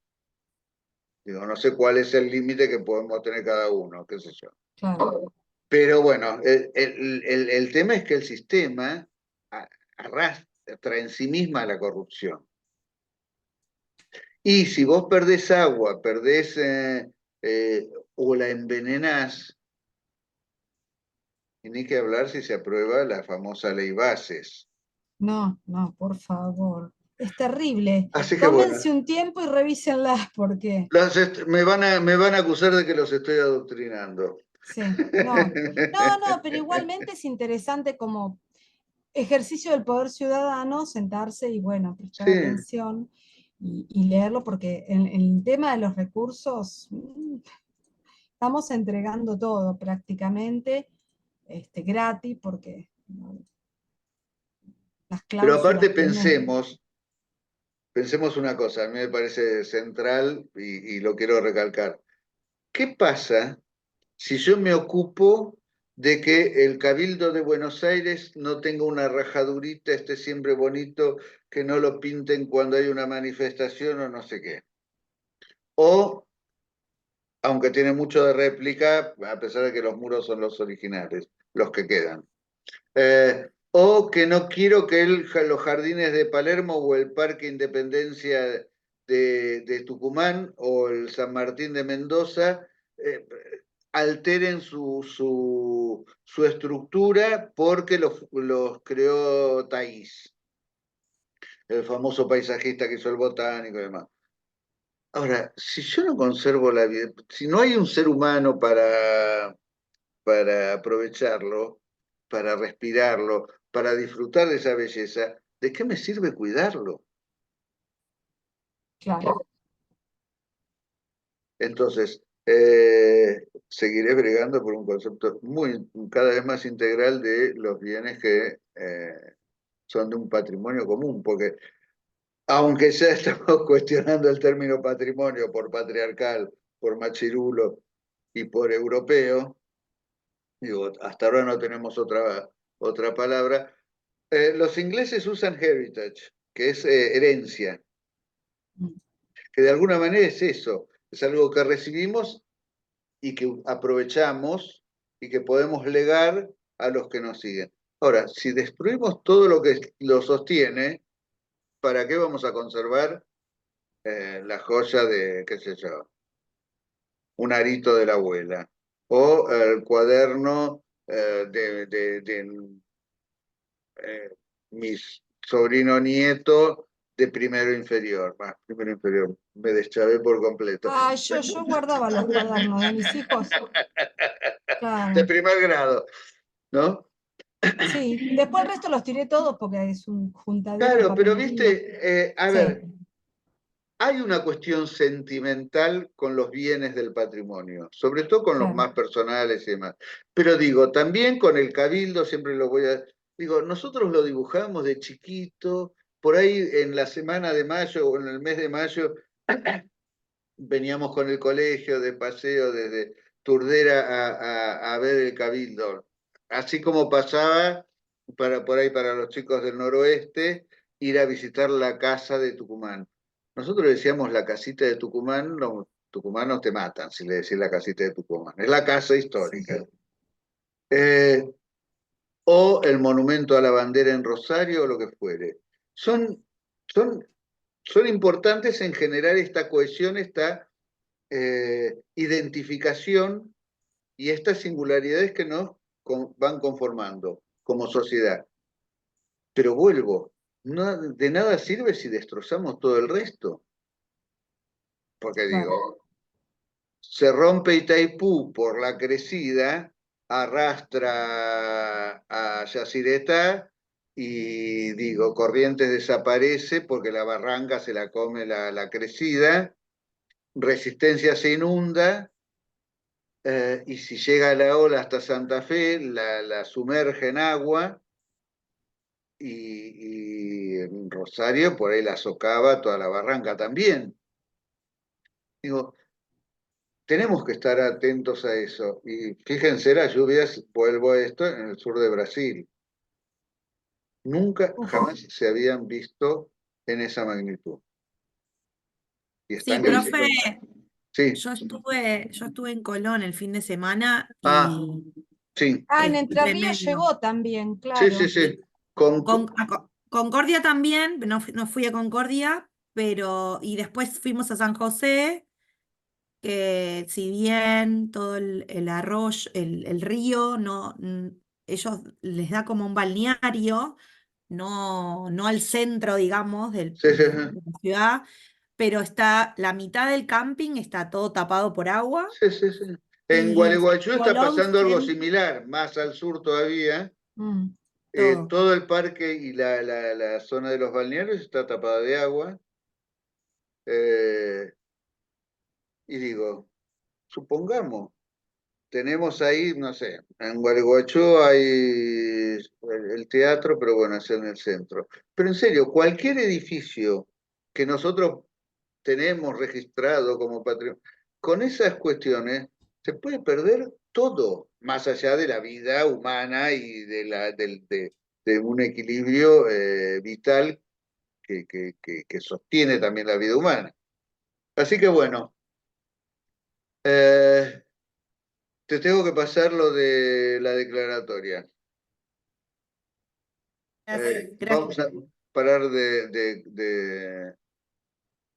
Digo, no sé cuál es el límite que podemos tener cada uno, qué sé yo. Claro. Pero bueno, el tema es que el sistema arrastra en sí misma la corrupción. Y si vos perdés agua, perdés o la envenenás, y ni que hablar si se aprueba la famosa ley Bases. No, no, por favor. Es terrible. Así que bueno, Tómense un tiempo y revísenlas porque, me van a acusar de que los estoy adoctrinando. sí, no. No, no, pero igualmente es interesante como ejercicio del poder ciudadano sentarse y, bueno, prestar Sí, atención y leerlo porque en el tema de los recursos estamos entregando todo prácticamente gratis porque las pero aparte cláusulas tienen... pensemos una cosa, a mí me parece central y lo quiero recalcar. ¿Qué pasa si yo me ocupo de que el Cabildo de Buenos Aires no tenga una rajadurita, esté siempre bonito, que no lo pinten cuando hay una manifestación o no sé qué? O, aunque tiene mucho de réplica, a pesar de que los muros son los originales, los que quedan. O que no quiero que los jardines de Palermo o el Parque Independencia de Tucumán o el San Martín de Mendoza alteren su estructura porque los creó Taís, el famoso paisajista que hizo el botánico y demás. Ahora, si yo no conservo la vida, si no hay un ser humano para aprovecharlo, para respirarlo, para disfrutar de esa belleza, ¿de qué me sirve cuidarlo? Claro, Entonces, seguiré bregando por un concepto cada vez más integral de los bienes que son de un patrimonio común, porque aunque ya estamos cuestionando el término patrimonio por patriarcal, por machirulo y por europeo, digo, hasta ahora no tenemos otra palabra. Los ingleses usan heritage, que es herencia, que de alguna manera es eso, es algo que recibimos y que aprovechamos y que podemos legar a los que nos siguen. Ahora, si destruimos todo lo que lo sostiene, ¿para qué vamos a conservar la joya de, qué sé yo, un arito de la abuela? O el cuaderno de eh, mi sobrino nieto de primero inferior. Primero inferior, me deschavé por completo. ah, yo guardaba los cuadernos de mis hijos, De claro. primer grado, ¿no? Sí, después el resto los tiré todos porque es un juntadero de Claro, pero papelería. viste, a Sí, ver, hay una cuestión sentimental con los bienes del patrimonio, sobre todo con los claro. más personales y demás. Pero digo, también con el cabildo, siempre lo voy a... Digo, nosotros lo dibujamos de chiquito, por ahí en la semana de mayo o en el mes de mayo veníamos con el colegio de paseo desde Turdera a ver el cabildo. Así como pasaba por ahí para los chicos del noroeste, ir a visitar la casa de Tucumán. Nosotros decíamos la casita de Tucumán, los tucumanos te matan si le decís la casita de Tucumán. Es la casa Sí, histórica. Eh, o el monumento a la bandera en Rosario o lo que fuere. Son, son, son importantes en generar esta cohesión, esta identificación y estas singularidades que nos van conformando como sociedad. Pero vuelvo, de nada sirve si destrozamos todo el resto. Porque Claro. digo, se rompe Itaipú por la crecida, arrastra a Yacyretá y digo, Corrientes desaparece porque la barranca se la come la crecida, Resistencia se inunda, y si llega la ola hasta Santa Fe, la sumerge en agua, y en Rosario por ahí la socava toda la barranca también. Digo, tenemos que estar atentos a eso. Y fíjense las lluvias, vuelvo a esto, en el sur de Brasil. Nunca, Uf. jamás se habían visto en esa magnitud. Y Sí, están profe, creciendo. Sí. yo estuve en Colón el fin de semana Ah, y sí. Ah, en es Entre Ríos tremendo. llegó también, Sí, sí, claro. sí. Con, Concordia también, no fui a Concordia, pero y después fuimos a San José, que si bien todo el arroyo, el río, ellos les da como un balneario, no al centro, digamos, sí, sí, de sí. la ciudad, pero está la mitad del camping está todo tapado por agua Sí, sí, sí. En y Gualeguaychú está Colón pasando algo siempre similar, más al sur todavía. Mm. todo. Todo el parque y la zona de los balnearios está tapada de agua. eh, y digo, supongamos, tenemos ahí, no sé, en Gualeguaychú hay el teatro, pero bueno, es en el centro. Pero en serio, cualquier edificio que nosotros tenemos registrado como patrimonio, con esas cuestiones se puede perder todo, más allá de la vida humana y de un equilibrio vital que sostiene también la vida humana. Así que bueno, eh, te tengo que pasar lo de la declaratoria. Gracias. Vamos a parar